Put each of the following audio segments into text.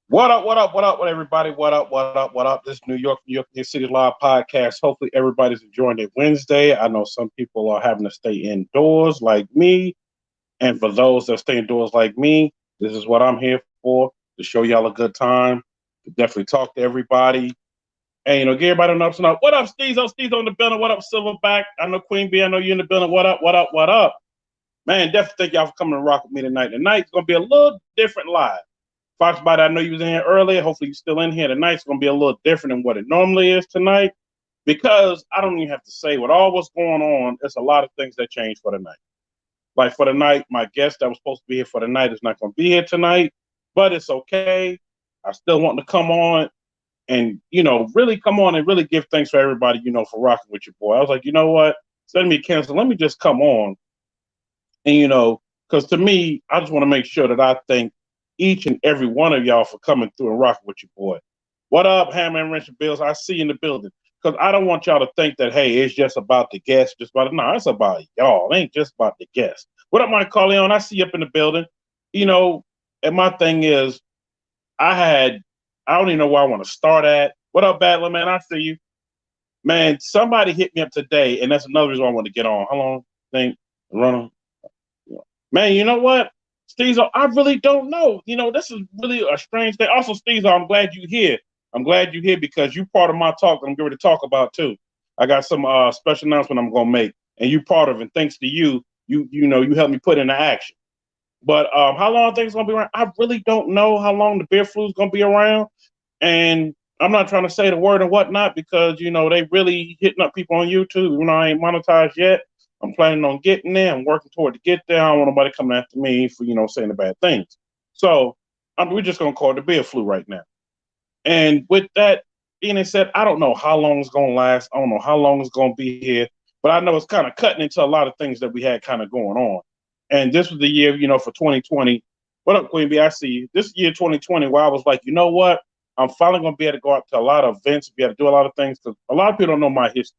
What up, what up, what up, what everybody? What up, what up, what up? This New York City Live podcast. Hopefully everybody's enjoying their Wednesday. I know some people are having to stay indoors like me. And for those that stay indoors like me, this is what I'm here for, to show y'all a good time, to definitely talk to everybody. And get everybody on up and up. What up, Steez? Steez on the building. What up, Silverback? I know Queen B, I know you in the building. What up, what up, what up? Man, definitely thank y'all for coming to rock with me tonight. Tonight's gonna be a little different live. Fox Body, I know you was in here earlier. Hopefully you're still in here. Tonight's gonna be a little different than what it normally is tonight. Because I don't even have to say with all what's going on, there's a lot of things that changed for the night. Like for the night, my guest that was supposed to be here for the night is not gonna be here tonight, but it's okay. I still want to come on and really come on and really give thanks for everybody, for rocking with your boy. I was like, you know what? Instead of me cancel, let me just come on and because to me, I just want to make sure that I thank each and every one of y'all for coming through and rocking with your boy. What up, Hammer and Wrench and Bills? I see you in the building. Because I don't want y'all to think that, hey, it's just about the guests, just about it. No, it's about y'all. It ain't just about the guests. What up, Mike Corleone? I see you up in the building. And my thing is, I don't even know where I want to start at. What up, Battler, man? I see you. Man, somebody hit me up today, and that's another reason why I want to get on. How long? Think, run. Man, you know what? Steezo, I really don't know. This is really a strange thing. Also, Steezo, I'm glad you're here. I'm glad you're here because you part of my talk that I'm going to talk about too. I got some special announcement I'm going to make, and you part of it. And thanks to you, you helped me put into action. But how long things going to be around? I really don't know how long the beer flu is going to be around, and I'm not trying to say the word and whatnot because they really hitting up people on YouTube. I ain't monetized yet. I'm planning on getting there. I'm working toward to get there. I don't want nobody coming after me for saying the bad things. So we're just gonna call it the beer flu right now. And with that being said, I don't know how long it's gonna last. I don't know how long it's gonna be here, but I know it's kind of cutting into a lot of things that we had kind of going on. And this was the year, for 2020. What up, Queen B? I see you. This year, 2020, where I was like, you know what? I'm finally gonna be able to go out to a lot of events, be able to do a lot of things because a lot of people don't know my history.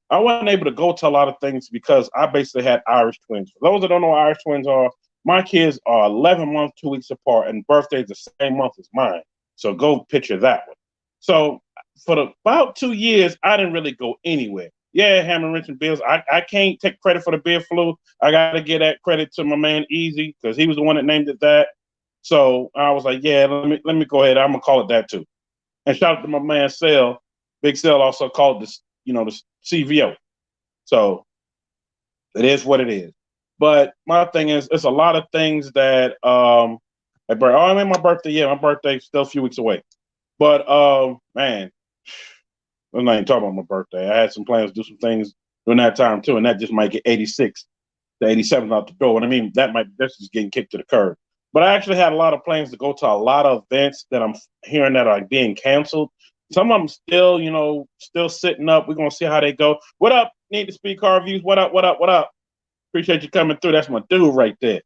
I wasn't able to go to a lot of things because I basically had Irish twins. For those that don't know what Irish twins are, my kids are 11 months, 2 weeks apart, and birthday's the same month as mine. So go picture that one. So for about 2 years, I didn't really go anywhere. Yeah, Hammer, Wrench, and Bills. I can't take credit for the beer flu. I got to give that credit to my man Easy because he was the one that named it that. So I was like, yeah, let me go ahead. I'm gonna call it that too. And shout out to my man Sale. Big Sale also called this, the CVO. So it is what it is. But my thing is, it's a lot of things that I mean my birthday. Yeah, my birthday's still a few weeks away. But man, I'm not even talking about my birthday. I had some plans to do some things during that time too, and that just might get 86 to 87 out the door. What I mean, that's just getting kicked to the curb. But I actually had a lot of plans to go to a lot of events that I'm hearing that are being canceled. Some of them still, still sitting up. We're gonna see how they go. What up? Need to speak car reviews. What up? What up? What up? Appreciate you coming through. That's my dude right there.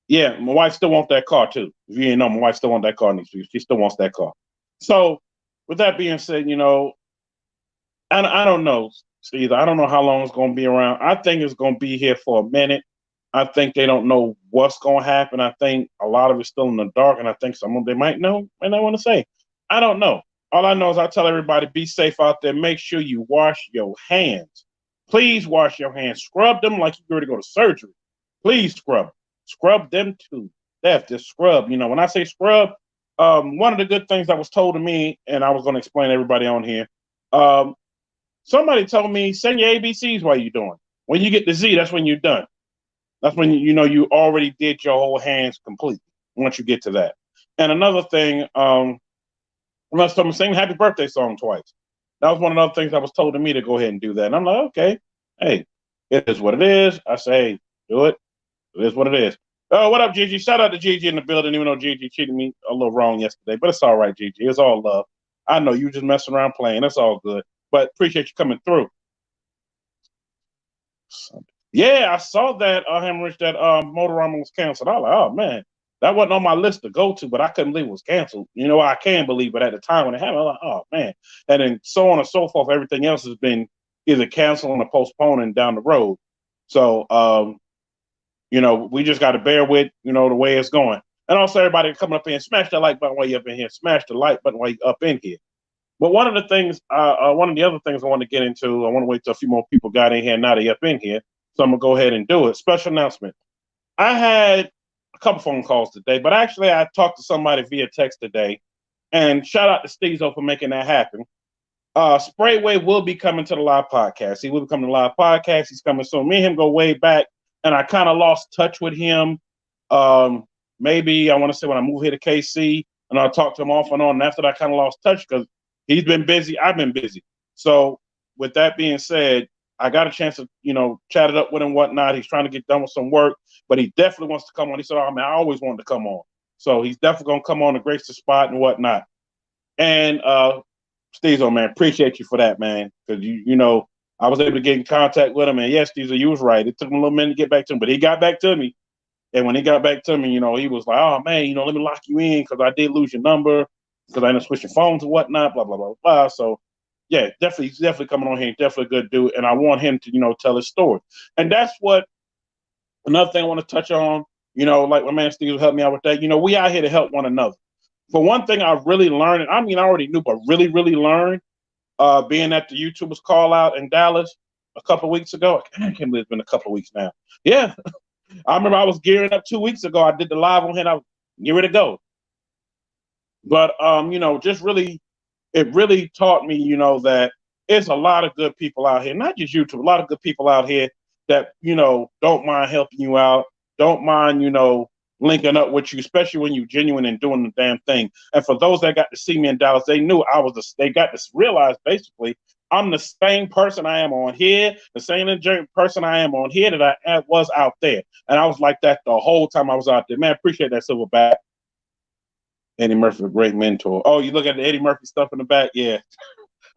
Yeah, my wife still wants that car too. If you didn't know, my wife still wants that car. She still wants that car. So, with that being said, I don't know, Steve. I don't know how long it's going to be around. I think it's going to be here for a minute. I think they don't know what's going to happen. I think a lot of it's still in the dark, and I think some of them they might know and they want to say. I don't know. All I know is I tell everybody be safe out there. Make sure you wash your hands. Please wash your hands. Scrub them like you're ready to go to surgery. Please scrub. Scrub them to death. Just scrub. When I say scrub, one of the good things that was told to me, and I was going to explain to everybody on here. Somebody told me send your ABCs while you're doing. When you get the Z, that's when you're done. That's when you already did your whole hands completely. Once you get to that. And another thing, unless someone sing happy birthday song twice. That was one of the other things that was told to me to go ahead and do that. And I'm like, okay, hey, it is what it is. I say, hey, do it. It is what it is. Oh, what up, Gigi? Shout out to Gigi in the building, even though Gigi cheated me a little wrong yesterday. But it's all right, Gigi. It's all love. I know you just messing around playing. That's all good. But appreciate you coming through. Yeah, I saw that Hemorrhage that Motorama was canceled. I was like, oh man, that wasn't on my list to go to, but I couldn't believe it was canceled. I can believe it at the time when it happened. I was like, oh man, and then so on and so forth. Everything else has been either canceling or postponing down the road. So we just got to bear with the way it's going. And also everybody coming up in, smash that like button while you're up in here. Smash the like button while you're up in here. But one of the other things I want to get into, I want to wait till a few more people got in here. Now they up in here, so I'm gonna go ahead and do it. Special announcement. I had a couple phone calls today, but actually I talked to somebody via text today, and shout out to Steezo for making that happen. Sprayway will be coming to the live podcast. He will be coming to the live podcast. He's coming soon. Me and him go way back, and I kind of lost touch with him. Maybe I want to say when I moved here to KC, and I talked to him off and on. And after that, I kind of lost touch because he's been busy. I've been busy. So with that being said, I got a chance to, chat it up with him and whatnot. He's trying to get done with some work, but he definitely wants to come on. He said, "Oh man, I always wanted to come on." So he's definitely gonna come on and grace the spot and whatnot. And Steezo, man, appreciate you for that, man. Because I was able to get in contact with him, and yes, Steezo, you was right. It took him a little minute to get back to him, but he got back to me. And when he got back to me, he was like, "Oh man, let me lock you in because I did lose your number because I ended up switching phones and whatnot, blah blah blah blah." So yeah, he's definitely coming on here. He's definitely a good dude, and I want him to tell his story. And that's what another thing I want to touch on. Like my man Steve helped me out with that. We out here to help one another. For one thing, I really learned, I already knew, but really, really learned, being at the YouTubers call out in Dallas a couple of weeks ago. I can't believe it's been a couple of weeks now. Yeah. I remember I was gearing up 2 weeks ago. I did the live on here. I was gearing to go. But, just really, it really taught me, that there's a lot of good people out here, not just YouTube, a lot of good people out here that, don't mind helping you out, don't mind, linking up with you, especially when you're genuine and doing the damn thing. And for those that got to see me in Dallas, they knew they got to realize basically I'm the same person I am on here, the same person I am on here that I was out there. And I was like that the whole time I was out there. Man, appreciate that, Silverback. Eddie Murphy, a great mentor. Oh, you look at the Eddie Murphy stuff in the back? Yeah.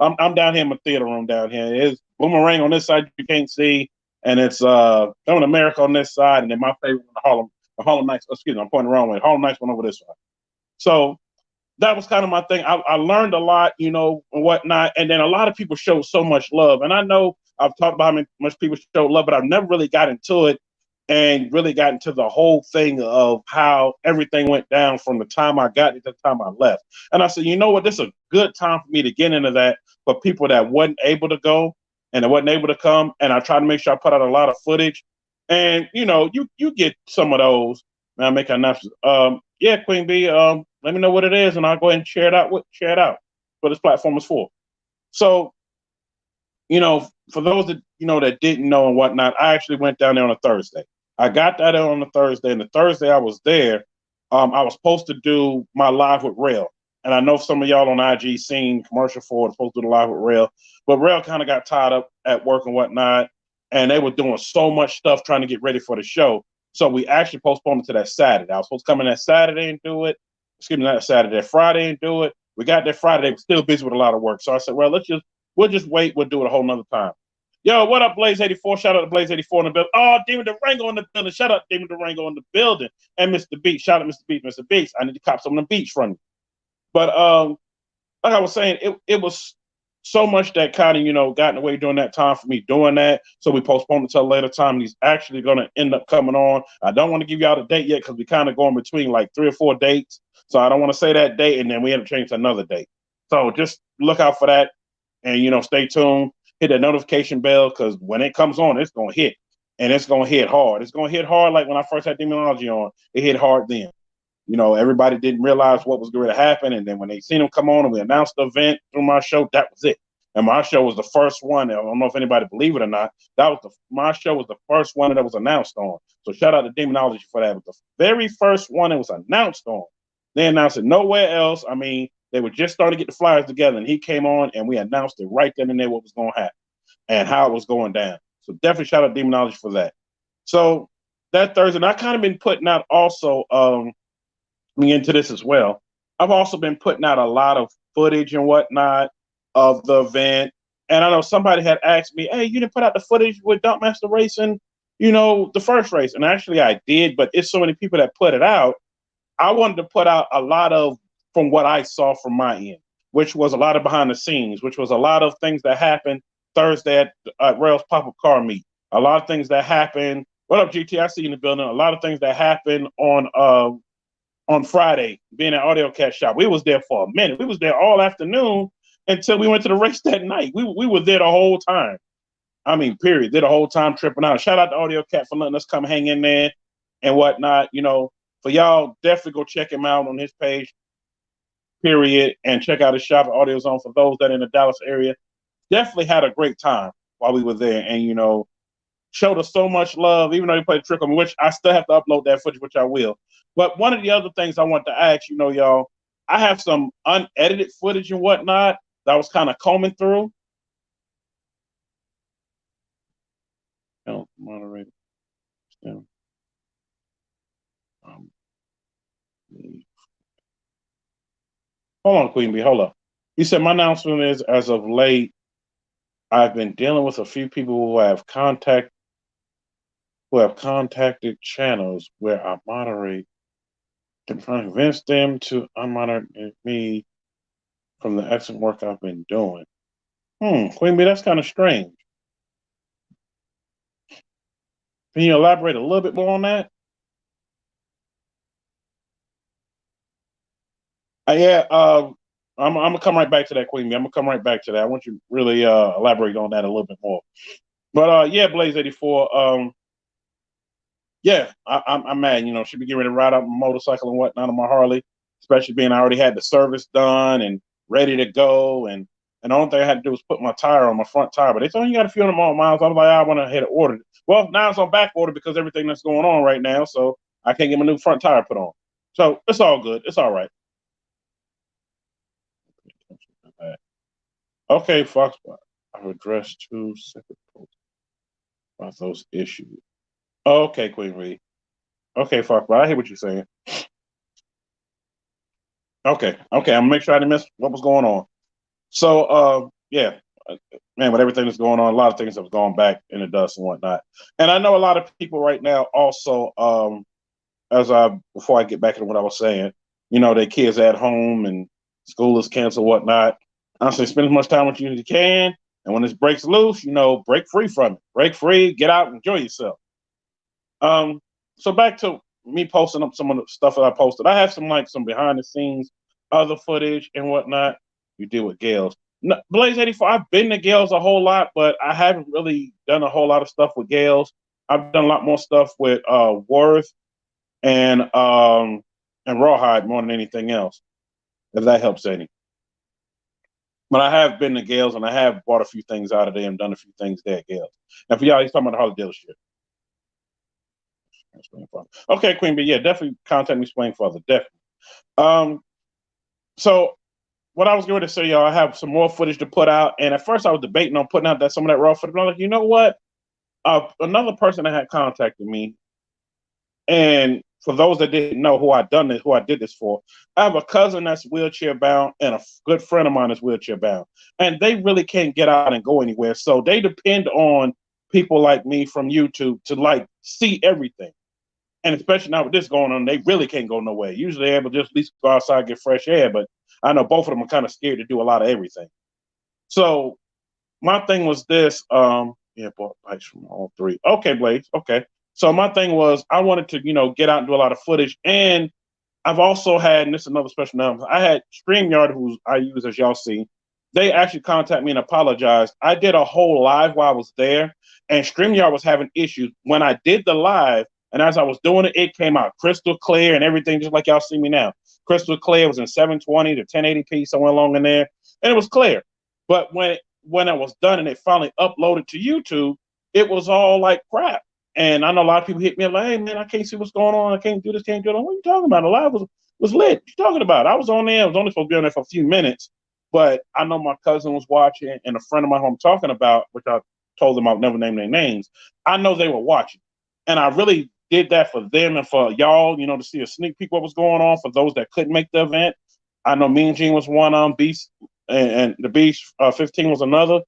I'm down here in my theater room down here. It's Boomerang on this side you can't see, and it's Coming America on this side, and then my favorite one, the Harlem Nights. Excuse me, I'm pointing the wrong way. Harlem Nights one over this side. So that was kind of my thing. I learned a lot, and whatnot. And then a lot of people showed so much love. And I know I've talked about how much people show love, but I've never really got into it and really got into the whole thing of how everything went down from the time I got to the time I left. And I said, you know what? This is a good time for me to get into that for people that wasn't able to go and that wasn't able to come. And I try to make sure I put out a lot of footage. And, you get some of those. And I make announcements. Yeah, Queen Bee, let me know what it is, and I'll go ahead and share it out. What this platform is for. So, for those that that didn't know and whatnot, I actually went down there on a Thursday. I got that on a Thursday, and the Thursday I was there, I was supposed to do my live with Rail. And I know some of y'all on IG seen commercial for it, supposed to do the live with Rail, but Rail kind of got tied up at work and whatnot, and they were doing so much stuff trying to get ready for the show. So we actually postponed it to that Saturday. I was supposed to come in that Saturday and do it. Excuse me, not Saturday, Friday and do it. We got there Friday. They were still busy with a lot of work. So I said, well, we'll just wait. We'll do it a whole nother time. Yo, what up, Blaze 84? Shout out to Blaze 84 in the building. Oh, Demon Durango in the building. Shout out to Demon Durango in the building. And Mr. Beach. Shout out Mr. Beach. Mr. Beach, I need to cop some on the beach from you. But like I was saying, it was so much that kind of, got in the way during that time for me doing that. So we postponed it to a later time. He's actually going to end up coming on. I don't want to give you out a date yet because we kind of going between like 3 or 4 dates. So I don't want to say that date and then we end up changing to another date. So just look out for that and, stay tuned. Hit that notification bell because when it comes on, it's going to hit. And it's going to hit hard. It's going to hit hard like when I first had Demonology on. It hit hard then. Everybody didn't realize what was going to happen. And then when they seen him come on and we announced the event through my show, that was it. And my show was the first one. I don't know if anybody believe it or not. My show was the first one that was announced on. So shout out to Demonology for that. It was the very first one it was announced on. They announced it nowhere else. They were just starting to get the flyers together, and he came on, and we announced it right then and there what was going to happen and how it was going down. So definitely shout out to Demonology for that. So that Thursday, and I kind of been putting out also into this as well. I've also been putting out a lot of footage and whatnot of the event. And I know somebody had asked me, hey, you didn't put out the footage with Dunkmaster Racing, the first race. And actually I did, but it's so many people that put it out. I wanted to put out a lot of from what I saw from my end, which was a lot of behind the scenes, which was a lot of things that happened Thursday at Rail's Pop-Up Car Meet. A lot of things that happened. What up, GT? I see you in the building. A lot of things that happened on on Friday, being at Audio Cat shop. We was there for a minute. We was there all afternoon until we went to the race that night. We were there the whole time. I mean, period. Did the whole time tripping out. Shout out to Audio Cat for letting us come hang in there and whatnot. You know, for y'all, definitely go check him out on his page, period, and check out his shop at Audio Zone for those that are in the Dallas area. Definitely had a great time while we were there, and you know, showed us so much love, even though he played a trick on me, which I still have to upload that footage, which I will. But one of the other things I want to ask, you know, y'all, I have some unedited footage and whatnot that I was kind of combing through. Moderator. Hold on, Queen Bee. Hold up. You said my announcement is, as of late, I've been dealing with a few people who have contacted channels where I moderate to convince them to unmonitor me from the excellent work I've been doing. Queen Bee, that's kind of strange. Can you elaborate a little bit more on that? Yeah, I'm gonna come right back to that, Queen Bee. I'm gonna come right back to that. I want you to really elaborate on that a little bit more. But yeah, Blaze 84. Yeah, I'm mad. You know, should be getting ready to ride out my motorcycle and whatnot on my Harley, especially being I already had the service done and ready to go. And the only thing I had to do was put my tire on my front tire. But they told me you got a few hundred more miles. I was like, I want to hit an order. Well, now it's on back order because everything that's going on right now. So I can't get my new front tire put on. So it's all good. It's all right. Okay, Fox. I've addressed 2 separate posts about those issues. Okay, Queen Reed. Okay, Fox. I hear what you're saying. Okay, I'm gonna make sure I didn't miss what was going on. So, yeah, man, with everything that's going on, a lot of things have gone back in the dust and whatnot. And I know a lot of people right now also, before I get back into what I was saying, you know, their kids at home and school is canceled, whatnot. I say spend as much time with you as you can, and when this breaks loose, you know, break free from it. Break free, get out, enjoy yourself. So back to me posting up some of the stuff that I posted. I have some behind the scenes other footage and whatnot. You deal with Gales. No, Blaze 84, I've been to Gales a whole lot, but I haven't really done a whole lot of stuff with Gales. I've done a lot more stuff with Worth and Rawhide more than anything else, if that helps any. But I have been to Gales and I have bought a few things out of there and done a few things there at Gales. And for y'all, he's talking about the Harley dealership. Okay, Queen Bee, yeah, definitely contact me, Spring Father, definitely. So what I was going to say, y'all, I have some more footage to put out, and at first I was debating on putting out some of that raw footage. But I'm like, you know what? Another person that had contacted me, and for those that didn't know who I did this for, I have a cousin that's wheelchair bound, and a good friend of mine is wheelchair bound, and they really can't get out and go anywhere. So they depend on people like me from YouTube to like see everything. And especially now with this going on, they really can't go nowhere. Usually they're able to just at least go outside and get fresh air, but I know both of them are kind of scared to do a lot of everything. So my thing was this, yeah, bought bikes from all 3. Okay, Blaze, okay. So my thing was I wanted to, you know, get out and do a lot of footage. And I've also had, and this is another special number, I had StreamYard, who I use as y'all see. They actually contacted me and apologized. I did a whole live while I was there, and StreamYard was having issues. When I did the live, and as I was doing it, it came out crystal clear and everything, just like y'all see me now. Crystal clear. It was in 720 to 1080p, somewhere along in there, and it was clear. But when it was done and it finally uploaded to YouTube, it was all like crap. And I know a lot of people hit me like, "Hey man, I can't see what's going on. I can't do this, can't do that." What are you talking about? The live was lit. What you talking about? I was on there. I was only supposed to be on there for a few minutes, but I know my cousin was watching, and a friend of mine who I'm talking about, which I told them I'll never name their names. I know they were watching, and I really did that for them and for y'all, you know, to see a sneak peek what was going on for those that couldn't make the event. I know Mean Gene was one, Beast and the Beast 15 was another.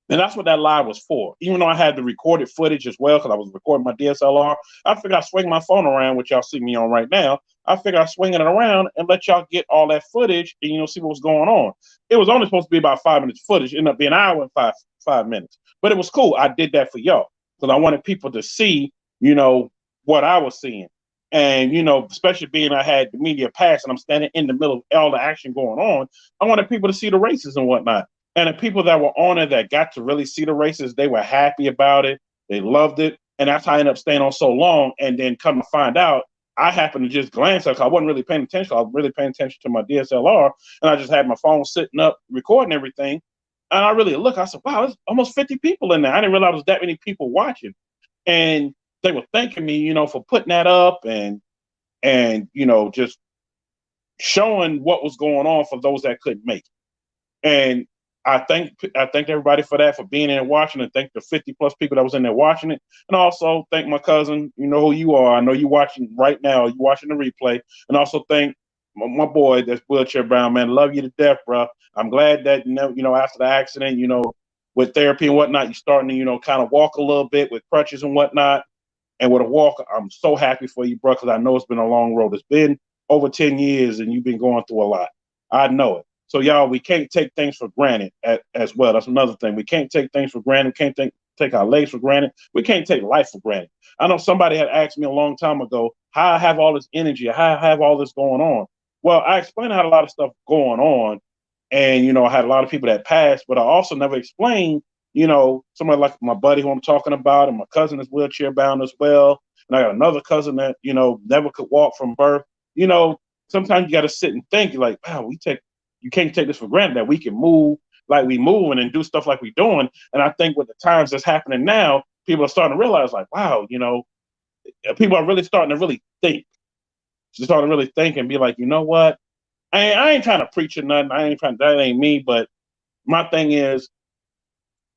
And that's what that live was for. Even though I had the recorded footage as well, because I was recording my DSLR, I figured I'd swing my phone around, which y'all see me on right now. I figured I'd swing it around and let y'all get all that footage and, you know, see what was going on. It was only supposed to be about 5 minutes footage. It ended up being an hour and five minutes. But it was cool. I did that for y'all because I wanted people to see, you know, what I was seeing. And, especially being I had the media pass and I'm standing in the middle of all the action going on, I wanted people to see the races and whatnot. And the people that were on it that got to really see the races, they were happy about it. They loved it. And that's how I ended up staying on so long. And then come to find out, I happened to just glance at it. I wasn't really paying attention. I was really paying attention to my DSLR. And I just had my phone sitting up recording everything. And I really looked, I said, wow, there's almost 50 people in there. I didn't realize there was that many people watching. And they were thanking me, for putting that up and just showing what was going on for those that couldn't make it. And I thank everybody for that, for being in and watching it. Thank the 50 plus people that was in there watching it. And also thank my cousin, you know who you are. I know you watching right now, you watching the replay. And also thank my boy that's wheelchair bound, man. Love you to death, bro. I'm glad that after the accident, with therapy and whatnot, you're starting to, kind of walk a little bit with crutches and whatnot. And with a walker, I'm so happy for you, bro, because I know it's been a long road. It's been over 10 years and you've been going through a lot. I know it. So, y'all, we can't take things for granted as well. That's another thing. We can't take things for granted. We can't take our legs for granted. We can't take life for granted. I know somebody had asked me a long time ago how I have all this energy, how I have all this going on. Well, I explained I had a lot of stuff going on, and, I had a lot of people that passed, but I also never explained somebody like my buddy who I'm talking about, and my cousin is wheelchair bound as well. And I got another cousin that, never could walk from birth. Sometimes you got to sit and think, like, wow, you can't take this for granted that we can move like we moving and do stuff like we doing. And I think with the times that's happening now, people are starting to realize, like, wow, people are really starting to really think. Just starting to really think and be like, you know what? I ain't trying to preach or nothing. That ain't me. But my thing is,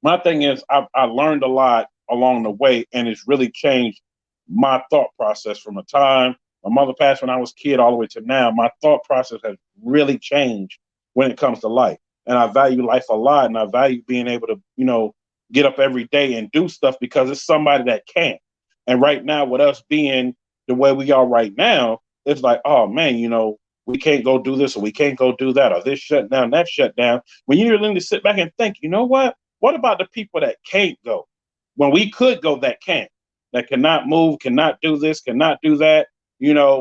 I learned a lot along the way, and it's really changed my thought process from the time my mother passed when I was a kid all the way to now. My thought process has really changed when it comes to life. And I value life a lot, and I value being able to, get up every day and do stuff because it's somebody that can't. And right now, with us being the way we are right now, it's like, oh man, we can't go do this or we can't go do that or this shut down, that shut down. When you're willing to sit back and think, you know what? What about the people that can't go? When we could go, that can't, that cannot move, cannot do this, cannot do that, and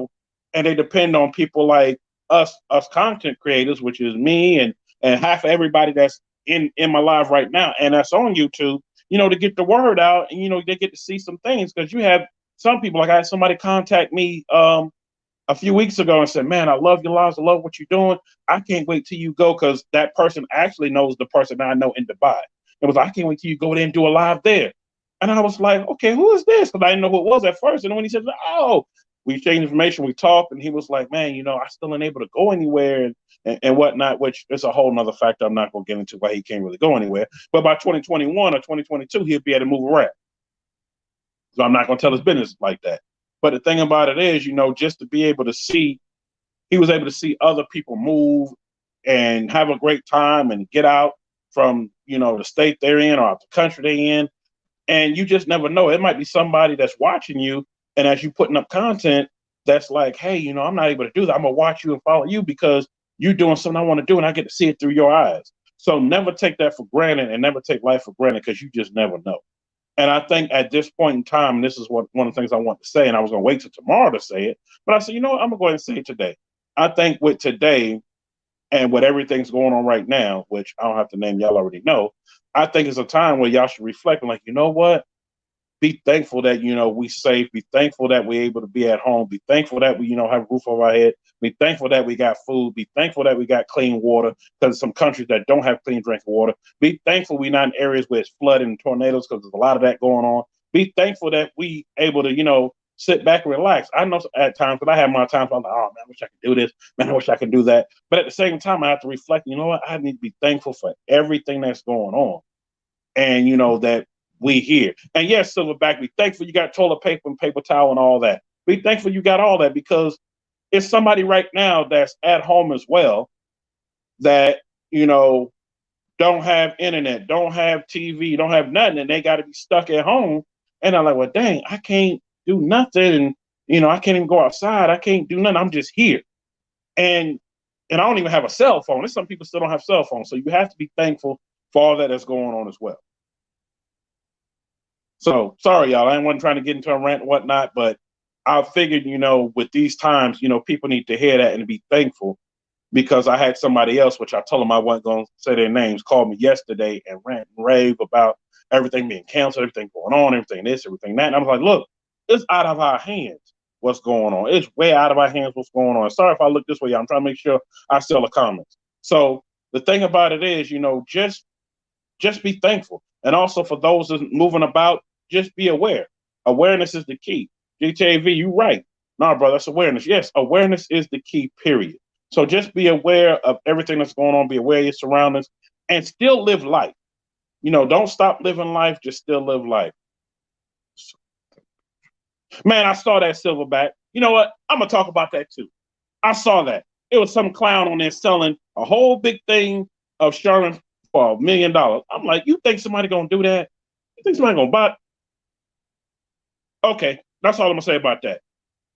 they depend on people like us content creators, which is me and half of everybody that's in my live right now, and that's on YouTube, to get the word out, and they get to see some things because you have some people, like I had somebody contact me a few weeks ago and said, man, I love your lives. I love what you're doing. I can't wait till you go, because that person actually knows the person I know in Dubai. It was like, I can't wait till you go there and do a live there. And I was like, okay, who is this? Because I didn't know who it was at first. And when he said, oh, we exchanged information, we talked, and he was like, man, I still ain't able to go anywhere and whatnot, which is a whole nother factor I'm not going to get into why he can't really go anywhere. But by 2021 or 2022, he'll be able to move around. So I'm not going to tell his business like that. But the thing about it is, just to be able to see, he was able to see other people move and have a great time and get out from, the state they're in or out the country they're in. And you just never know. It might be somebody that's watching you. And as you putting up content, that's like, hey, I'm not able to do that. I'm going to watch you and follow you because you're doing something I want to do and I get to see it through your eyes. So never take that for granted and never take life for granted, because you just never know. And I think at this point in time, and this is one of the things I want to say, and I was going to wait till tomorrow to say it, but I said, you know what, I'm going to go ahead and say it today. I think with today and with everything's going on right now, which I don't have to name, y'all already know, I think it's a time where y'all should reflect and like, you know what? Be thankful that, we safe. Be thankful that we're able to be at home. Be thankful that we, have a roof over our head. Be thankful that we got food. Be thankful that we got clean water, because some countries that don't have clean drinking water. Be thankful we're not in areas where it's flooding and tornadoes, because there's a lot of that going on. Be thankful that we able to, sit back and relax. I know at times, but I have my times I'm like, oh man, I wish I could do this. Man, I wish I could do that. But at the same time, I have to reflect, you know what? I need to be thankful for everything that's going on. And that we here. And yes, Silverback, be thankful you got toilet paper and paper towel and all that. Be thankful you got all that, because it's somebody right now that's at home as well that, don't have internet, don't have TV, don't have nothing, and they got to be stuck at home. And I'm like, well, dang, I can't do nothing. And, I can't even go outside. I can't do nothing. I'm just here. And I don't even have a cell phone. There's some people still don't have cell phones. So you have to be thankful for all that's going on as well. So sorry, y'all. I wasn't trying to get into a rant and whatnot, but I figured, with these times, people need to hear that and be thankful, because I had somebody else, which I told them I wasn't going to say their names, called me yesterday and rant and rave about everything being canceled, everything going on, everything this, everything that. And I was like, look, it's out of our hands what's going on. It's way out of our hands what's going on. Sorry if I look this way. I'm trying to make sure I sell the comments. So the thing about it is, just be thankful. And also for those that moving about, just be aware. Awareness is the key. GTAV, you right. No, brother, that's awareness. Yes, awareness is the key, period. So just be aware of everything that's going on, be aware of your surroundings, and still live life. Don't stop living life, just still live life. Man, I saw that Silverback. You know what? I'm going to talk about that too. I saw that. It was some clown on there selling a whole big thing of Charmin for $1 million. I'm like, you think somebody going to do that? You think somebody going to buy it? Okay, that's all I'm going to say about that.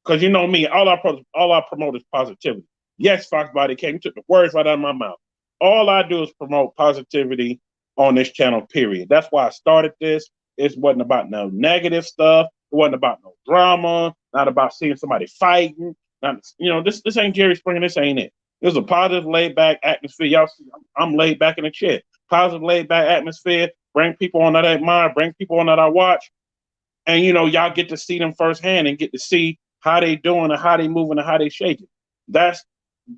Because you know me, all I promote is positivity. Yes, Fox Body Cam, you took the words right out of my mouth. All I do is promote positivity on this channel, period. That's why I started this. It wasn't about no negative stuff. It wasn't about no drama, not about seeing somebody fighting. This ain't Jerry Springer. This ain't it. There's a positive, laid-back atmosphere. Y'all see, I'm laid back in the chair. Positive, laid-back atmosphere. Bring people on that I admire. Bring people on that I watch. And, y'all get to see them firsthand and get to see how they doing and how they moving and how they shaking. That's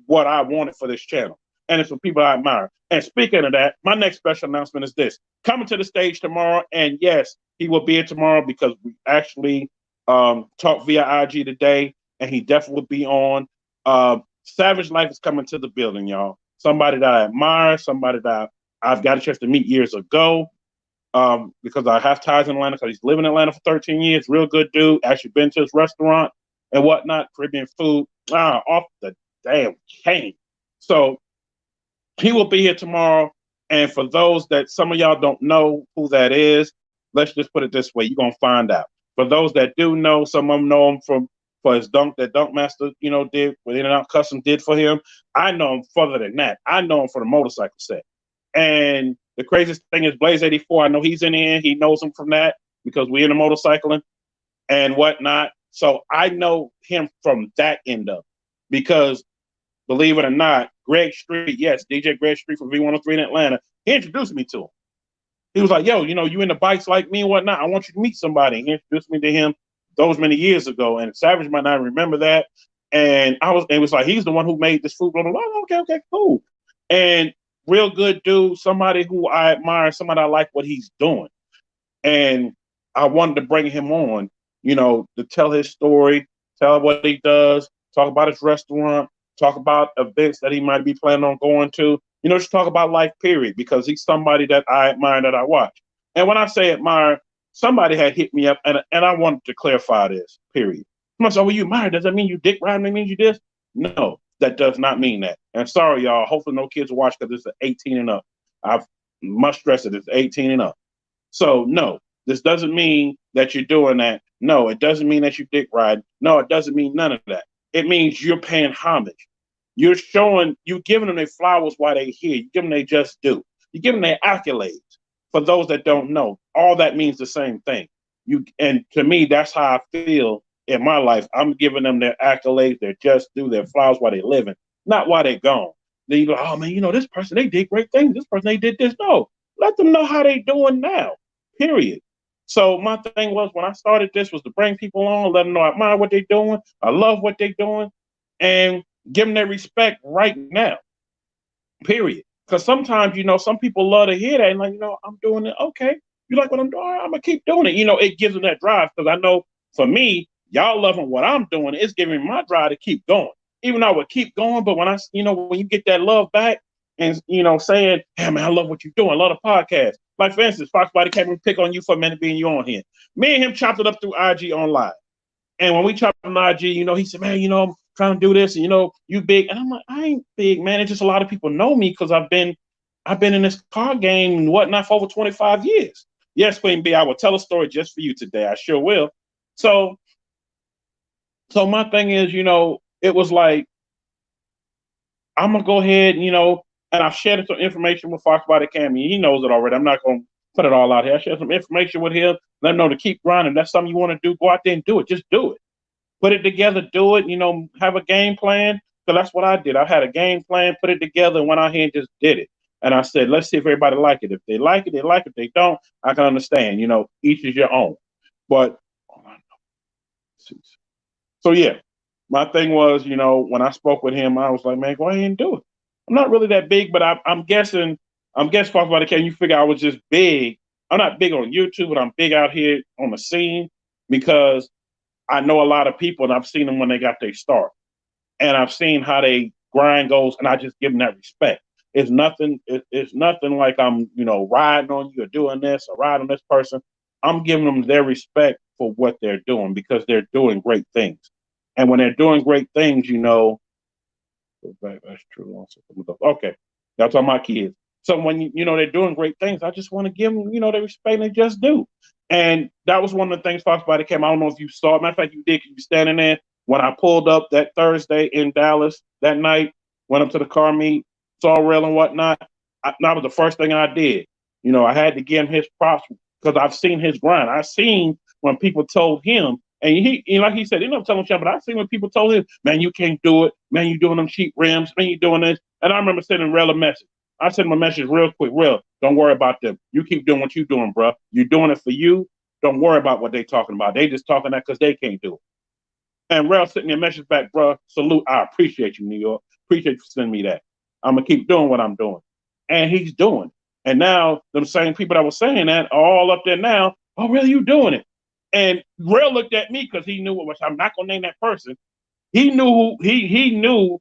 what I wanted for this channel. And it's for people I admire. And speaking of that, my next special announcement is this. Coming to the stage tomorrow, and yes, he will be here tomorrow because we actually talked via IG today, and he definitely will be on. Savage Life is coming to the building, y'all. Somebody that I admire, somebody that I've got a chance to meet years ago. Because I have ties in Atlanta, because he's lived in Atlanta for 13 years. Real good dude. Actually been to his restaurant and whatnot. Caribbean food. Off the damn chain. So he will be here tomorrow. And for those that some of y'all don't know who that is, let's just put it this way. You're going to find out. For those that do know, some of them know him for his dunk that Dunkmaster, did, what In-N-Out Custom did for him. I know him further than that. I know him for the motorcycle set. And the craziest thing is Blaze 84. I know he's in here. He knows him from that because we're in the motorcycling and whatnot. So I know him from that end of it. Because believe it or not, Greg Street, yes, DJ Greg Street from V103 in Atlanta, he introduced me to him. He was like, yo, you into bikes like me and whatnot. I want you to meet somebody. He introduced me to him those many years ago. And Savage might not remember that. And it was like, he's the one who made this food. Blah, blah, blah. Okay, cool. And real good dude, somebody who I admire, somebody I like what he's doing. And I wanted to bring him on, to tell his story, tell what he does, talk about his restaurant, talk about events that he might be planning on going to, just talk about life, period, because he's somebody that I admire, that I watch. And when I say admire, somebody had hit me up, and I wanted to clarify this, period. I'm like, well, you admire, does that mean you dick riding? That means you this? No. That does not mean that. And sorry, y'all. Hopefully no kids watch because it's 18 and up. I must stress it. It's 18 and up. So, no, this doesn't mean that you're doing that. No, it doesn't mean that you dick ride. No, it doesn't mean none of that. It means you're paying homage. You're giving them their flowers while they're here. You give them their just due. You give them their accolades. For those that don't know, all that means the same thing. And to me, that's how I feel in my life. I'm giving them their accolades, their just due, their flowers while they're living, not while they're gone. Then you go, oh man, this person, they did great things. This person, they did this. No, let them know how they doing now, period. So my thing was, when I started this, was to bring people on, let them know I admire what they're doing. I love what they're doing, and give them their respect right now, period. Because sometimes, some people love to hear that and like, I'm doing it. Okay. You like what I'm doing? All right, I'm going to keep doing it. It gives them that drive, because I know for me, y'all loving what I'm doing, it's giving me my drive to keep going. Even though I would keep going, but when when you get that love back and, saying, hey, man, I love what you're doing. I love the podcast. Like, for instance, Fox Body came and pick on you for a minute being you on here. Me and him chopped it up through IG on live. And when we chopped on IG, he said, man, I'm trying to do this, and, you big. And I'm like, I ain't big, man. It's just a lot of people know me because I've been in this car game and whatnot for over 25 years. Yes, Queen B, I will tell a story just for you today. I sure will. So my thing is, it was like, I'm going to go ahead, and I've shared some information with Fox Body Cammy. He knows it already. I'm not going to put it all out here. I shared some information with him. Let him know to keep grinding. If that's something you want to do, go out there and do it. Just do it. put it together, do it, have a game plan. So that's what I did. I had a game plan, put it together, and went out here and just did it. And I said, let's see if everybody like it. If they like it, they like it. If they don't, I can understand. Each is your own. But so yeah, my thing was, when I spoke with him, I was like, man, go ahead and do it. I'm not really that big, but I'm guessing, Fox by the Can you figure I was just big. I'm not big on YouTube, but I'm big out here on the scene because I know a lot of people and I've seen them when they got their start. And I've seen how they grind goes, and I just give them that respect. It's nothing like I'm, riding on you or doing this or riding on this person. I'm giving them their respect for what they're doing because they're doing great things. And when they're doing great things, that's true. Okay, that's all my kids. So when they're doing great things, I just want to give them, the respect they just do. And that was one of the things Fox Body came. I don't know if you saw it. Matter of fact, you did. You standing there when I pulled up that Thursday in Dallas that night. Went up to the car meet, saw Rail and whatnot. That was the first thing I did. I had to give him his props because I've seen his grind. I've seen when people told him, and he like he said, he never told him, but I've seen when people told him, man, you can't do it. Man, you doing them cheap rims. Man, you doing this. And I remember sending Rail a message. I sent him a message real quick. Rail, don't worry about them. You keep doing what you're doing, bro. You're doing it for you. Don't worry about what they talking about. They just talking that because they can't do it. And Rail sent me a message back, bro. Salute. I appreciate you, New York. Appreciate you sending me that. I'm going to keep doing what I'm doing. And he's doing. And now, the same people that were saying that are all up there now. Oh, really? You doing it? And Rail looked at me because he knew which I'm not going to name that person. He knew, he knew,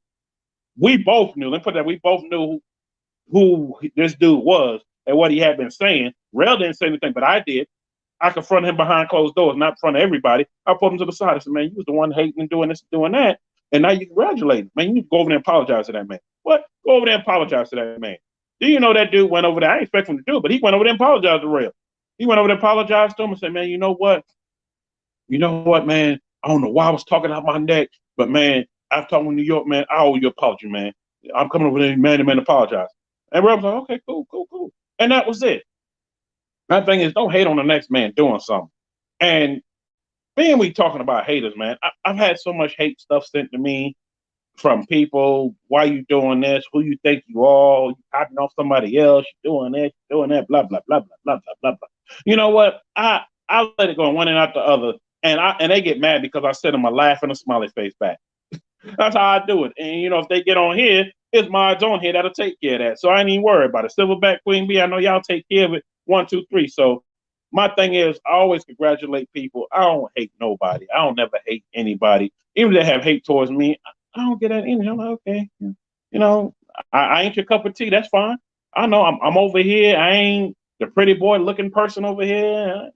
we both knew, let me put that, we both knew who this dude was and what he had been saying. Rail didn't say anything, but I did. I confronted him behind closed doors, not in front of everybody. I pulled him to the side. I said, man, you was the one hating and doing this and doing that. And now you congratulate him. Man, you need to go over there and apologize to that man. What? Go over there and apologize to that man. Do you know that dude went over there? I didn't expect him to do it, but he went over there and apologized to Rail. He went over there and apologized to him and said, man, you know what? You know what, man? I don't know why I was talking out my neck, but man, I've talked with New York, man. I owe you an apology, man. I'm coming over there, man, to man apologize. And Rail was like, okay, cool. And that was it. My thing is, don't hate on the next man doing something. And being we talking about haters, man, I've had so much hate stuff sent to me from people. Why you doing this? Who you think you are? You copying off somebody else? You doing this? You doing that? Blah blah blah blah blah blah blah blah. You know what? I let it go one and out the other, and they get mad because I send them a laugh and a smiley face back. That's how I do it. And if they get on here, it's mods on here that'll take care of that. So I ain't even worried about it. Silverback Queen Bee, I know y'all take care of it. 1, 2, 3. So my thing is, I always congratulate people. I don't hate nobody. I don't never hate anybody. Even if they have hate towards me, I don't get that in. I'm like, okay, I ain't your cup of tea. That's fine. I know I'm over here. I ain't the pretty boy looking person over here.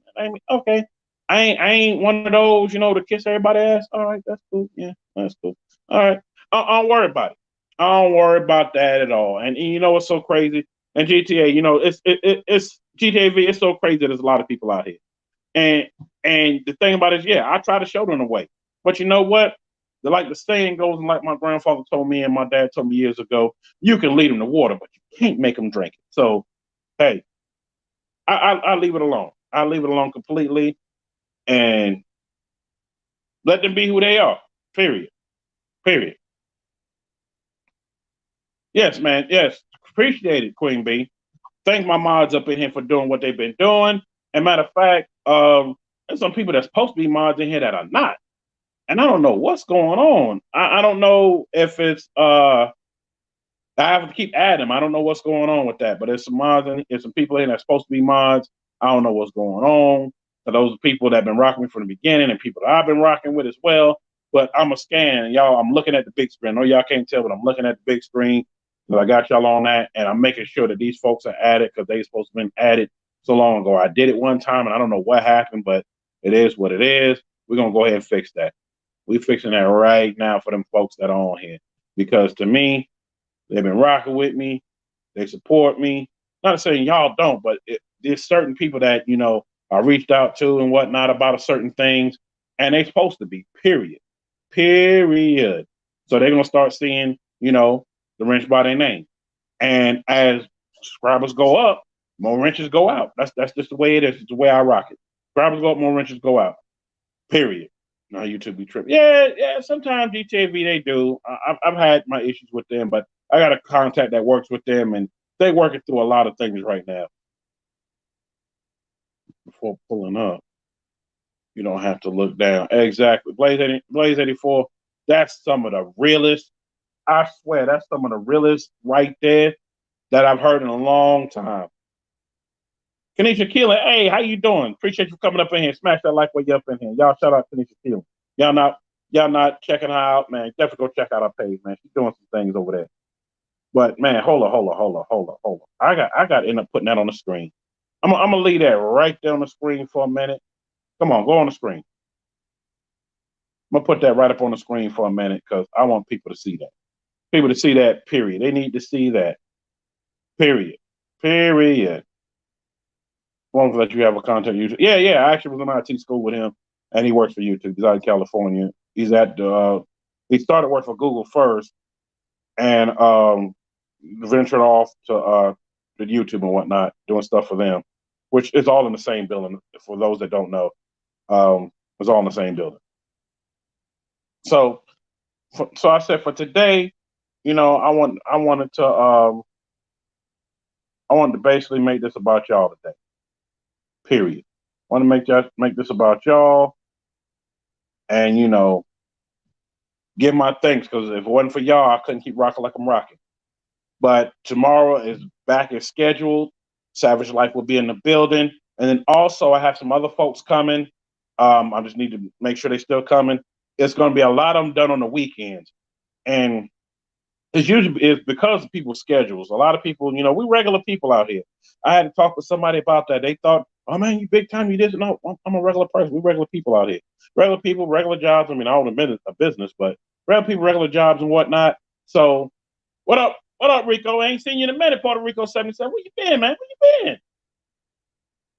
Okay. I ain't one of those, to kiss everybody's ass. All right, that's cool. Yeah, that's cool. All right. I don't worry about it. I don't worry about that at all. And you know what's so crazy? And GTA, it's GTA V. It's so crazy. There's a lot of people out here. And the thing about it is, yeah, I try to show them the way. But you know what? Like the saying goes, and like my grandfather told me and my dad told me years ago, you can lead them to water, but you can't make them drink it. So, hey, I leave it alone. I leave it alone completely and let them be who they are. Period. Yes, man. Yes. Appreciate it, Queen Bee. Thank my mods up in here for doing what they've been doing. And matter of fact, there's some people that's supposed to be mods in here that are not. And I don't know what's going on. I don't know if it's I have to keep adding them. I don't know what's going on with that. But there's some mods and there's some people in that's supposed to be mods. I don't know what's going on. So those are people that have been rocking me from the beginning and people that I've been rocking with as well. But I'm a scan, y'all. I'm looking at the big screen. I know y'all can't tell, but I'm looking at the big screen. So I got y'all on that, and I'm making sure that these folks are added because they supposed to have been added so long ago. I did it one time, and I don't know what happened, but it is what it is. We're gonna go ahead and fix that. We're fixing that right now for them folks that are on here because to me, they've been rocking with me. They support me. Not saying y'all don't, but there's certain people that I reached out to and whatnot about a certain things, and they're supposed to be. Period. So they're gonna start seeing the wrench by their name, and as subscribers go up, more wrenches go out. That's just the way it is. It's the way I rock it. Subscribers go up, more wrenches go out. Period. No, YouTube be tripping. Yeah, yeah. Sometimes GTAV they do. I've had my issues with them, but I got a contact that works with them, and they working through a lot of things right now. Before pulling up, you don't have to look down. Exactly. Blaze 84. That's some of the realest. I swear, that's some of the realest right there that I've heard in a long time. Kanisha Keelan, hey, how you doing? Appreciate you coming up in here. Smash that like way you up in here. Y'all shout out Kanisha Keelan. Y'all not y'all not checking her out, man. Definitely go check out her page, man. She's doing some things over there. But man, hold on. I got to end up putting that on the screen. I'm gonna leave that right there on the screen for a minute. Come on, go on the screen. I'm gonna put that right up on the screen for a minute because I want people to see that. People to see that. Period. They need to see that. Period. Period. As long as that you have a content YouTube. Yeah, yeah. I actually was in IT school with him, and he works for YouTube. He's out in California. He's at he started work for Google first, and ventured off to YouTube and whatnot, doing stuff for them, which is all in the same building. For those that don't know, it's all in the same building. So, so I said for today, I wanted to basically make this about y'all today. Period. I want to make this about y'all, and give my thanks because if it wasn't for y'all, I couldn't keep rocking like I'm rocking. But tomorrow is back as scheduled. Savage Life will be in the building. And then also I have some other folks coming. I just need to make sure they're still coming. It's going to be a lot of them done on the weekends. And it's because of people's schedules. A lot of people, we regular people out here. I had to talk with somebody about that. They thought, oh man, you big time, you this. No, I'm a regular person. We regular people out here. Regular people, regular jobs. I mean, I own a business, but regular people, regular jobs and whatnot. So what up? What up, Rico? I ain't seen you in a minute, Puerto Rico 77. Where you been, man? Where you been?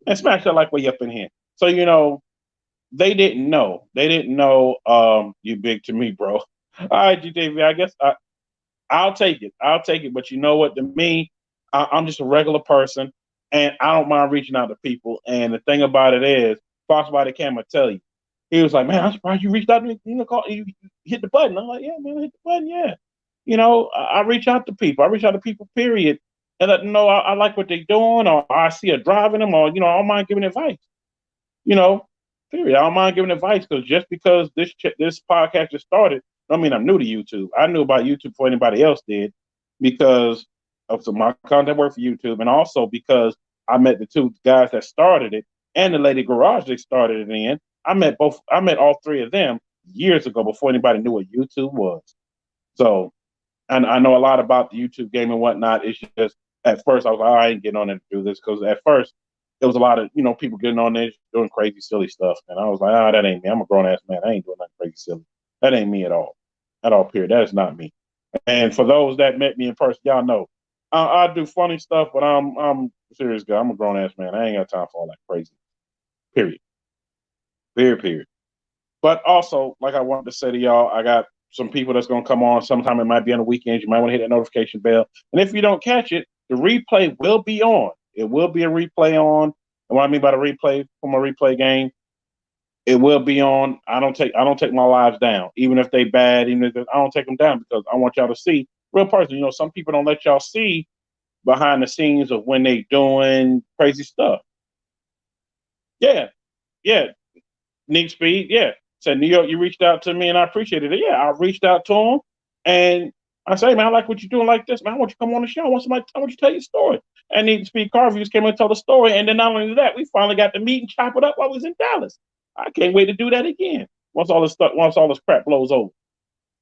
And smash that like way up in here. So, they didn't know. They didn't know you big to me, bro. All right, GTV, I guess I'll take it. I'll take it. But you know what? To me, I'm just a regular person, and I don't mind reaching out to people. And the thing about it is, Fox by the camera tell you. He was like, man, I'm surprised you reached out to me. You hit the button. I'm like, yeah, man, I hit the button, yeah. I reach out to people. I reach out to people, period. And let them know I like what they're doing, or I see a drive in them, or, I don't mind giving advice. You know, period. I don't mind giving advice because just because this podcast just started, I mean, I'm new to YouTube. I knew about YouTube before anybody else did because of my content work for YouTube, and also because I met the two guys that started it and the lady garage that started it in. I met all three of them years ago before anybody knew what YouTube was. So, and I know a lot about the YouTube game and whatnot. It's just at first I was like, I ain't getting on there to do this because at first there was a lot of people getting on there doing crazy silly stuff, and I was like, that ain't me. I'm a grown ass man. I ain't doing nothing crazy silly. That ain't me at all. At all. Period. That is not me. And for those that met me in person, y'all know I do funny stuff, but I'm a serious guy. I'm a grown ass man. I ain't got time for all that crazy. Period. Period. But also, like I wanted to say to y'all, I got some people that's going to come on. Sometime it might be on the weekends. You might want to hit that notification bell. And if you don't catch it, the replay will be on. It will be a replay on. And what I mean by the replay from a replay game, it will be on. I don't take my lives down, even if they bad. Even if I don't take them down because I want y'all to see real person. Some people don't let y'all see behind the scenes of when they doing crazy stuff. Yeah. Need speed. Yeah. Said New York, you reached out to me and I appreciated it. Yeah, I reached out to him and I say, man, I like what you're doing like this, man. I want you to come on the show. I want you to tell your story. And Need Speed Car Reviews came and tell the story. And then not only that, we finally got to meet and chop it up while we was in Dallas. I can't wait to do that again. Once all this crap blows over.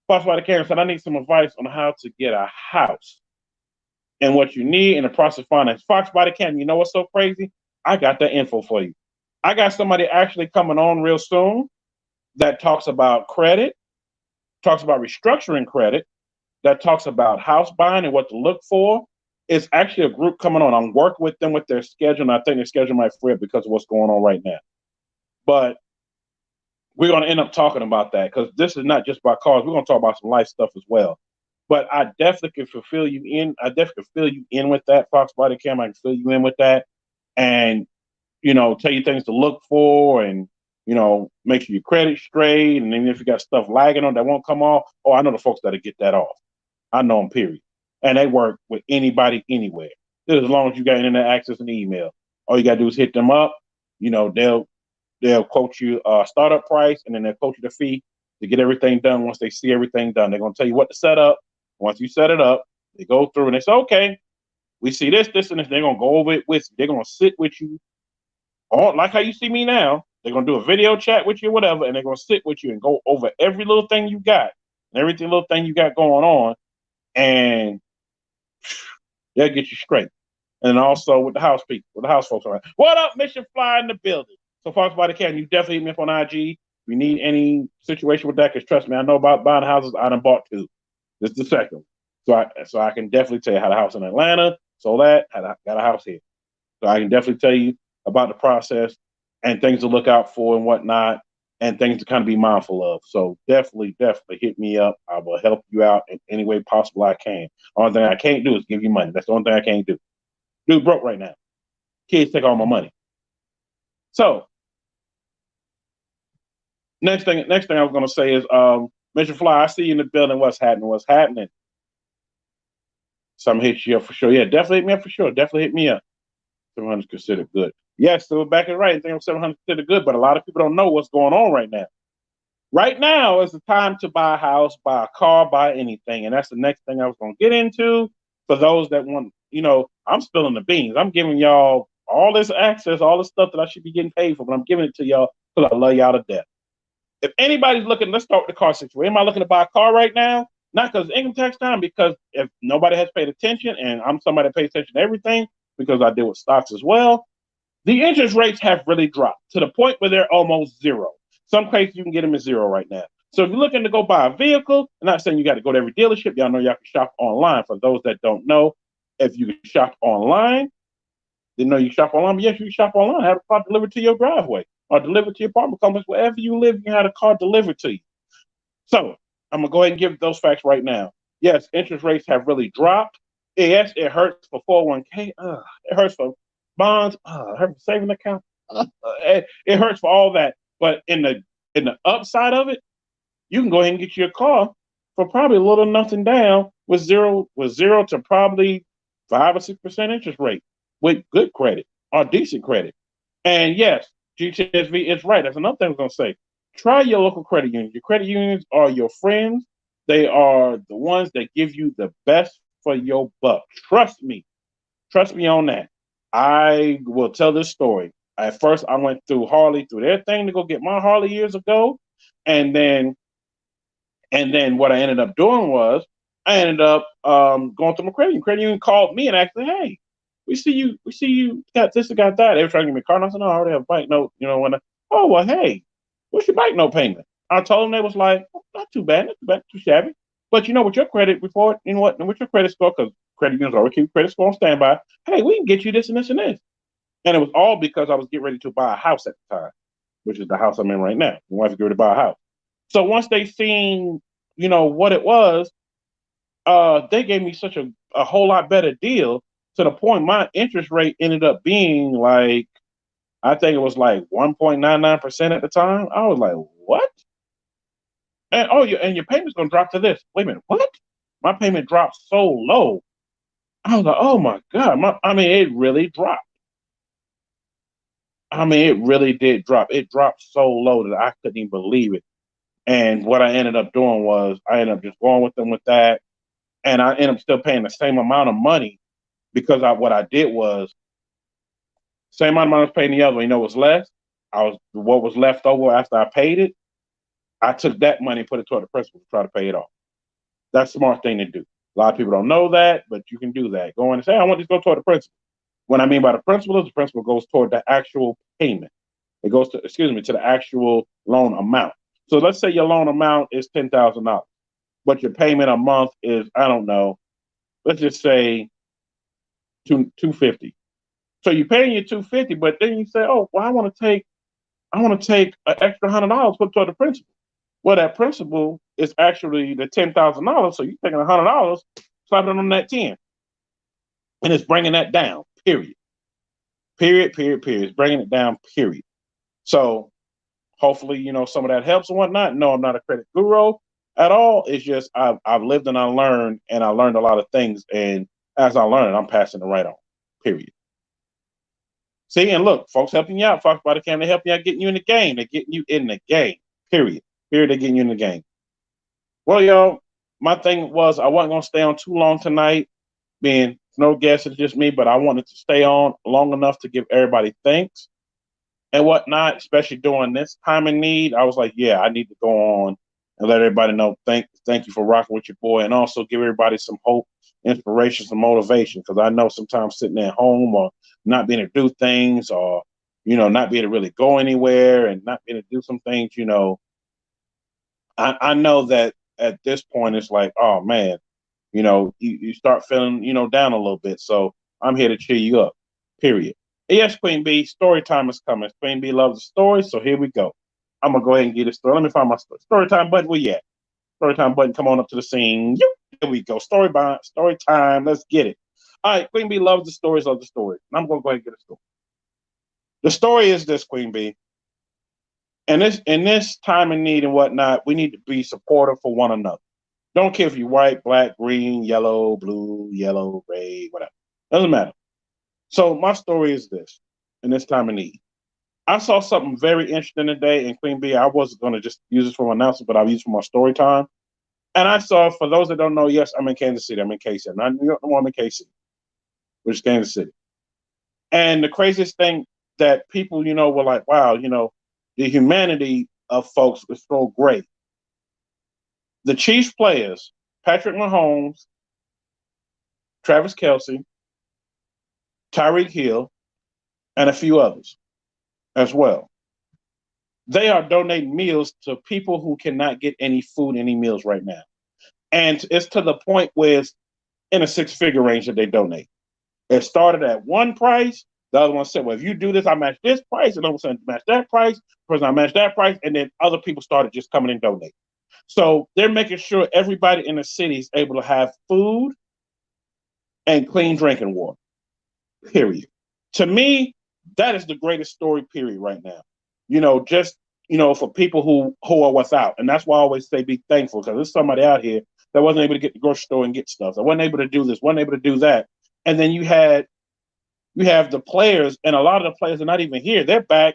Fox by the camera said, I need some advice on how to get a house and what you need in the process of finance. Fox by the camera, you know what's so crazy? I got that info for you. I got somebody actually coming on real soon that talks about credit, talks about restructuring credit, that talks about house buying and what to look for. It's actually a group coming on. I'm working with them with their schedule, and I think their schedule might free up because of what's going on right now. But we're going to end up talking about that because this is not just about cars. We're going to talk about some life stuff as well. But I definitely can fulfill you in. I definitely can fill you in with that, Fox Body Cam. I can fill you in with that, and tell you things to look for, and make sure your credit's straight, and then if you got stuff lagging on that won't come off, I know the folks that'll get that off. I know them, period. And they work with anybody, anywhere. Just as long as you got internet access and email. All you gotta do is hit them up. They'll quote you a startup price, and then they'll quote you the fee to get everything done. Once they see everything done, they're gonna tell you what to set up. Once you set it up, they go through and they say, okay, we see this, this, and this. They're gonna go over it with you. They're gonna sit with you, like how you see me now. They're gonna do a video chat with you, whatever, and they're gonna sit with you and go over every little thing you got and every little thing you got going on, and they'll get you straight. And also with the house people, with the house folks around. What up, Mission Fly in the building? So Fox by the Can, you definitely hit me up on IG. If you need any situation with that, because trust me, I know about buying houses. I done bought two. This is the second one. So I can definitely tell you how the house in Atlanta, sold that, got a house here. So I can definitely tell you about the process and things to look out for and whatnot, and things to kind of be mindful of. So definitely hit me up. I will help you out in any way possible I can. Only thing I can't do is give you money. That's the only thing I can't do. Dude broke right now. Kids take all my money. So next thing I was gonna say is Mr. Fly, I see you in the building. What's happening? Some hit you up for sure. Yeah, definitely hit me up for sure. Definitely hit me up. 700 is considered good. Yes, so back and right. I think 700 is considered good, but a lot of people don't know what's going on right now. Right now is the time to buy a house, buy a car, buy anything. And that's the next thing I was going to get into. For those that want, I'm spilling the beans. I'm giving y'all all this access, all the stuff that I should be getting paid for, but I'm giving it to y'all because I love y'all to death. If anybody's looking, let's start with the car situation. Am I looking to buy a car right now? Not because income tax time, because if nobody has paid attention, and I'm somebody that pays attention to everything because I deal with stocks as well, the interest rates have really dropped to the point where they're almost zero. Some cases you can get them at zero right now. So if you're looking to go buy a vehicle, I'm not saying you got to go to every dealership. Y'all know y'all can shop online. For those that don't know, if you can shop online, didn't know you shop online, but yes, you can shop online. Have a car delivered to your driveway or delivered to your apartment complex. Wherever you live, you can have a car delivered to you. So I'm going to go ahead and give those facts right now. Yes, interest rates have really dropped. Yes, it hurts for 401k. It hurts for bonds. It hurts for saving account. It hurts for all that. But in the upside of it, you can go ahead and get your car for probably a little nothing down with zero to probably 5 or 6% interest rate with good credit or decent credit. And yes, GTSV is right. That's another thing I was going to say. Try your local credit union. Your credit unions are your friends. They are the ones that give you the best for your buck. Trust me. Trust me on that. I will tell this story. At first, I went through Harley, through their thing to go get my Harley years ago. And then what I ended up doing was I ended up going through my credit union. Credit union called me and asked me, hey, we see you got this and got that. They were trying to give me a card. And I said, no, I already have a bike note. Hey, what's your bike note payment? I told them, they was like, not too bad, not too shabby. But with your credit report, with your credit score, because credit unions always keep credit score on standby. Hey, we can get you this and this and this. And it was all because I was getting ready to buy a house at the time, which is the house I'm in right now. My wife is getting ready to buy a house. So once they seen, what it was, they gave me such a whole lot better deal, to the point my interest rate ended up being like, I think it was like 1.99% at the time. I was like, what? And your payment's gonna drop to this. Wait a minute, what? My payment dropped so low. I was like, oh my God. It really dropped. It really did drop. It dropped so low that I couldn't even believe it. And what I ended up doing was I ended up just going with them with that. And I ended up still paying the same amount of money, because what I did was, same amount of money I was paying the other one, what's less? What was left over after I paid it, I took that money and put it toward the principal to try to pay it off. That's a smart thing to do. A lot of people don't know that, but you can do that. Go in and say, I want this to go toward the principal. What I mean by the principal goes toward the actual payment. It goes to the actual loan amount. So let's say your loan amount is $10,000, but your payment a month is, I don't know, let's just say $250. So you're paying your $250, but then you say, oh, well, I want to take an extra $100 put toward the principal. Well, that principal is actually the $10,000, so you're taking $100, slapping it on that 10, and it's bringing that down. Period. It's bringing it down. Period. So Hopefully, some of that helps and whatnot. No, I'm not a credit guru at all. It's just I've lived and I learned a lot of things. And as I learn, I'm passing it right on. Period. See, and look, folks helping you out. Fox by the Cam, they help you out getting you in the game. They're getting you in the game. Period. Period. They're getting you in the game. Well, y'all, my thing was I wasn't gonna stay on too long tonight, being no guest, it's just me, but I wanted to stay on long enough to give everybody thanks and whatnot, especially during this time of need. I was like, yeah, I need to go on and let everybody know thank you for rocking with your boy, and also give everybody some hope, inspiration, some motivation. Because I know sometimes sitting at home or not being able to do things, or not being able to really go anywhere and not being able to do some things, I know that at this point it's like, oh man, you start feeling, down a little bit. So I'm here to cheer you up. Period. Yes, Queen B, story time is coming. Queen B loves the story, so here we go. I'm gonna go ahead and get a story. Let me find my story time button. Where you at? Story time button, come on up to the scene. Here we go. Story time. Let's get it. All right, Queen B loves the stories of the story. And I'm gonna go ahead and get a story. The story is this, Queen B. And in this time of need and whatnot, we need to be supportive for one another. Don't care if you're white, black, green, yellow, blue, yellow, gray, whatever. Doesn't matter. So my story is this: in this time of need, I saw something very interesting today in Queen B. I wasn't going to just use this for my announcement, but I'll use it for my story time. And I saw, for those that don't know, yes, I'm in Kansas City. I'm in K-City. Not New York, no more. I'm in K-City, which is Kansas City. And the craziest thing that people, were like, wow, the humanity of folks is so great. The Chiefs players, Patrick Mahomes, Travis Kelce, Tyreek Hill, and a few others as well. They are donating meals to people who cannot get any food, any meals right now. And it's to the point where it's in a six-figure range that they donate. It started at one price. The other one said, well, if you do this, I match this price. And the other one said, match that price. Person, I match that price. And then other people started just coming and donating. So they're making sure everybody in the city is able to have food and clean drinking water. Period. To me, that is the greatest story, period, right now. Just, for people who are without. And that's why I always say be thankful, because there's somebody out here that wasn't able to get to the grocery store and get stuff. That wasn't able to do this, wasn't able to do that. And then you have the players, and a lot of the players are not even here. They're back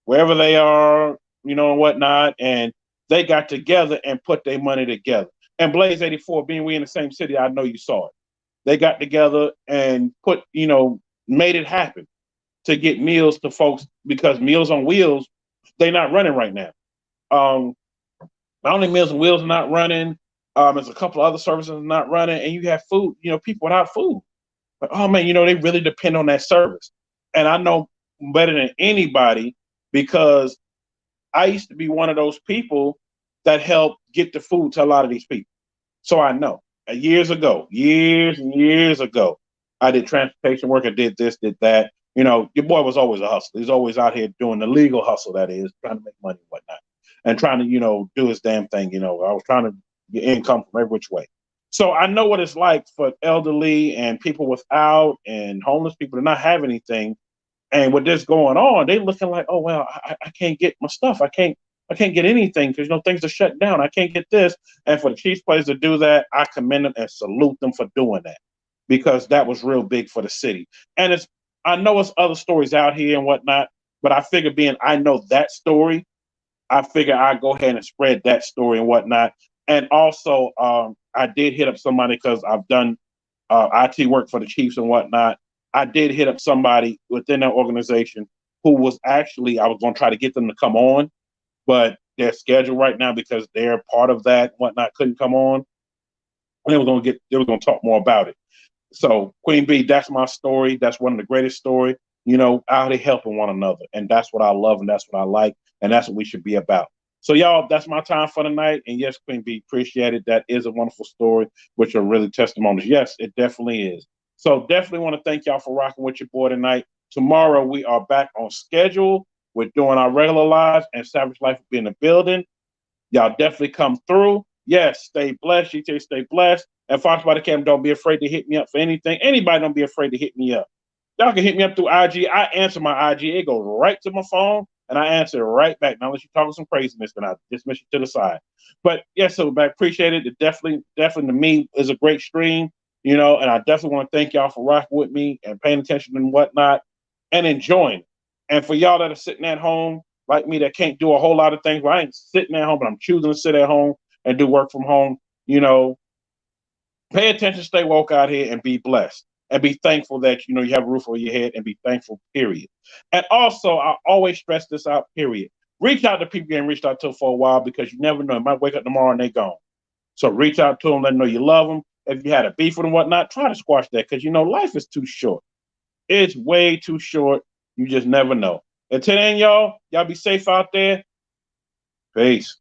wherever they are, and whatnot. And they got together and put their money together. And Blaze 84, being we in the same city, I know you saw it. They got together and made it happen to get meals to folks, because Meals on Wheels, they're not running right now. Not only Meals on Wheels are not running, there's a couple of other services not running, and you have food, people without food. But, oh man, they really depend on that service. And I know better than anybody, because I used to be one of those people that helped get the food to a lot of these people. So I know years and years ago, I did transportation work. I did this, did that. Your boy was always a hustler. He's always out here doing the legal hustle, that is, trying to make money and whatnot, and trying to, do his damn thing. I was trying to get income from every which way. So I know what it's like for elderly and people without and homeless people to not have anything. And with this going on, they looking like, oh, well, I can't get my stuff. I can't get anything because, things are shut down. I can't get this. And for the Chiefs players to do that, I commend them and salute them for doing that, because that was real big for the city. And I know it's other stories out here and whatnot, but I figure I know that story, I figure I'd go ahead and spread that story and whatnot. And also, I did hit up somebody, because I've done IT work for the Chiefs and whatnot. I did hit up somebody within that organization who was actually, I was going to try to get them to come on, but their schedule right now, because they're part of that and whatnot, couldn't come on. And they were going to talk more about it. So Queen B, that's my story. That's one of the greatest stories, out here helping one another. And that's what I love, and that's what I like, and that's what we should be about. So y'all, that's my time for the night. And yes, Queen B, appreciate it. That is a wonderful story, which are really testimonies. Yes, it definitely is. So definitely want to thank y'all for rocking with your boy tonight. Tomorrow we are back on schedule. We're doing our regular lives, and Savage Life will be in the building. Y'all definitely come through. Yes, stay blessed. GTA, stay blessed. And Fox by the Cam, don't be afraid to hit me up for anything. Anybody, don't be afraid to hit me up. Y'all can hit me up through IG. I answer my IG. It goes right to my phone. and I answer right back. Now, unless you're talking some craziness, then I dismiss you to the side. But yes, so I appreciate it. It definitely to me is a great stream, and I definitely want to thank y'all for rocking with me and paying attention and whatnot and enjoying it. And for y'all that are sitting at home, like me, that can't do a whole lot of things, well, I ain't sitting at home, but I'm choosing to sit at home and do work from home, pay attention, stay woke out here, and be blessed. And be thankful that you have a roof over your head, and be thankful, period. And also, I always stress this out, period. Reach out to people you ain't reached out to for a while, because you never know. You might wake up tomorrow and they gone. So reach out to them, let them know you love them. If you had a beef with them, whatnot, try to squash that, because life is too short. It's way too short. You just never know. Until then, y'all be safe out there. Peace.